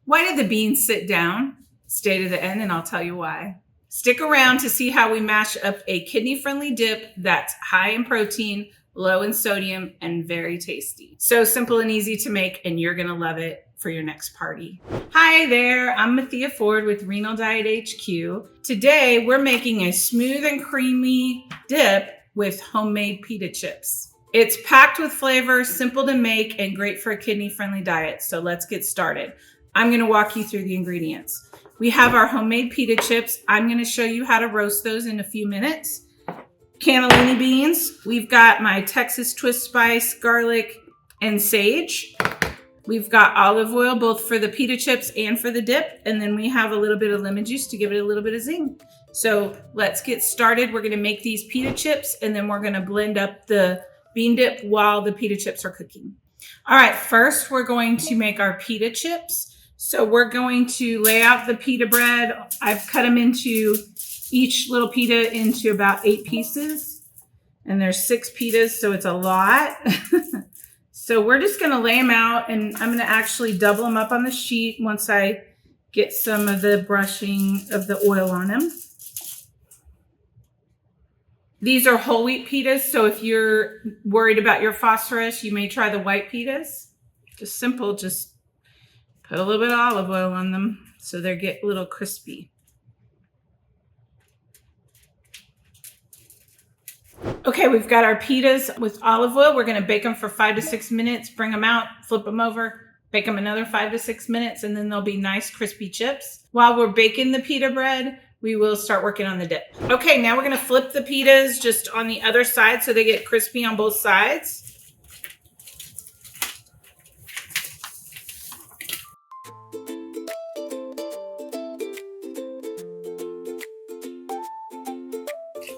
Why did the beans sit down? Stay to the end and I'll tell you why. Stick around to see how we mash up a kidney-friendly dip that's high in protein, low in sodium, and very tasty. So simple and easy to make, and you're gonna love it for your next party. Hi there, I'm Mathia Ford with Renal Diet HQ. Today, we're making a smooth and creamy dip with homemade pita chips. It's packed with flavor, simple to make, and great for a kidney-friendly diet. So let's get started. I'm gonna walk you through the ingredients. We have our homemade pita chips. I'm gonna show you how to roast those in a few minutes. Cannellini beans. We've got my Texas twist spice, garlic, and sage. We've got olive oil, both for the pita chips and for the dip. And then we have a little bit of lemon juice to give it a little bit of zing. So let's get started. We're gonna make these pita chips and then we're gonna blend up the bean dip while the pita chips are cooking. All right, first we're going to make our pita chips. So we're going to lay out the pita bread. I've cut them into each little pita into about 8 pieces. And there's 6 pitas, so it's a lot. So we're just gonna lay them out, and I'm gonna actually double them up on the sheet once I get some of the brushing of the oil on them. These are whole wheat pitas, so if you're worried about your phosphorus, you may try the white pitas. Just simple, just put a little bit of olive oil on them so they get a little crispy. Okay, we've got our pitas with olive oil. We're gonna bake them for 5 to 6 minutes, bring them out, flip them over, bake them another 5 to 6 minutes, and then they'll be nice crispy chips. While we're baking the pita bread, we will start working on the dip. Okay, now we're gonna flip the pitas just on the other side so they get crispy on both sides.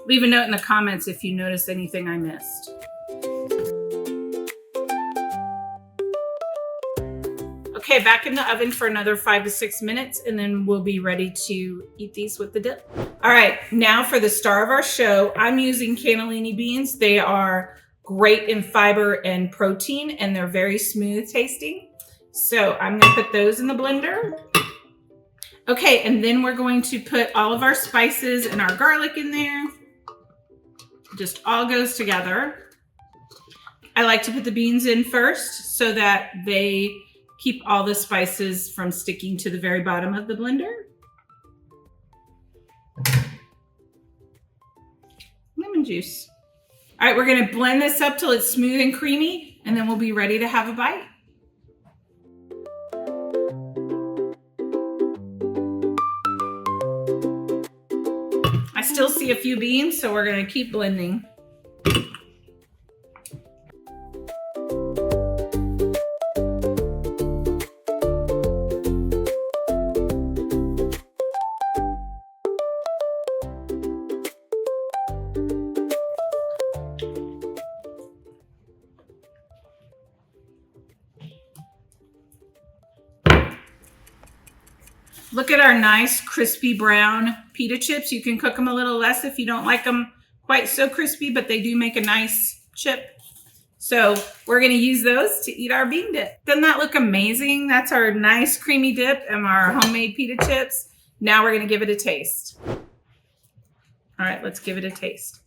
Leave a note in the comments if you notice anything I missed. Okay, back in the oven for another 5 to 6 minutes, and then we'll be ready to eat these with the dip. All right, now for the star of our show, I'm using cannellini beans. They are great in fiber and protein, and they're very smooth tasting. So I'm gonna put those in the blender. Okay, and then we're going to put all of our spices and our garlic in there. Just all goes together. I like to put the beans in first so that they keep all the spices from sticking to the very bottom of the blender. Lemon juice. All right, we're gonna blend this up till it's smooth and creamy, and then we'll be ready to have a bite. I still see a few beans, so we're gonna keep blending. Look at our nice crispy brown pita chips. You can cook them a little less if you don't like them quite so crispy, but they do make a nice chip. So we're gonna use those to eat our bean dip. Doesn't that look amazing? That's our nice creamy dip and our homemade pita chips. Now we're gonna give it a taste. All right, let's give it a taste.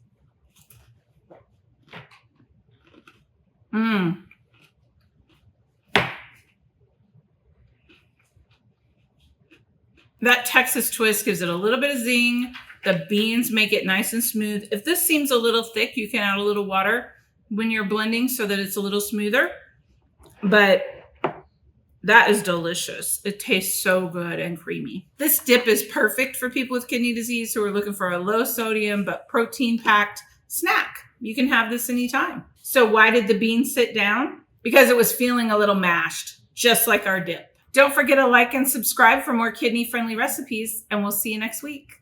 That Texas twist gives it a little bit of zing. The beans make it nice and smooth. If this seems a little thick, you can add a little water when you're blending so that it's a little smoother. But that is delicious. It tastes so good and creamy. This dip is perfect for people with kidney disease who are looking for a low sodium but protein-packed snack. You can have this anytime. So why did the beans sit down? Because it was feeling a little mashed, just like our dip. Don't forget to like and subscribe for more kidney-friendly recipes, and we'll see you next week.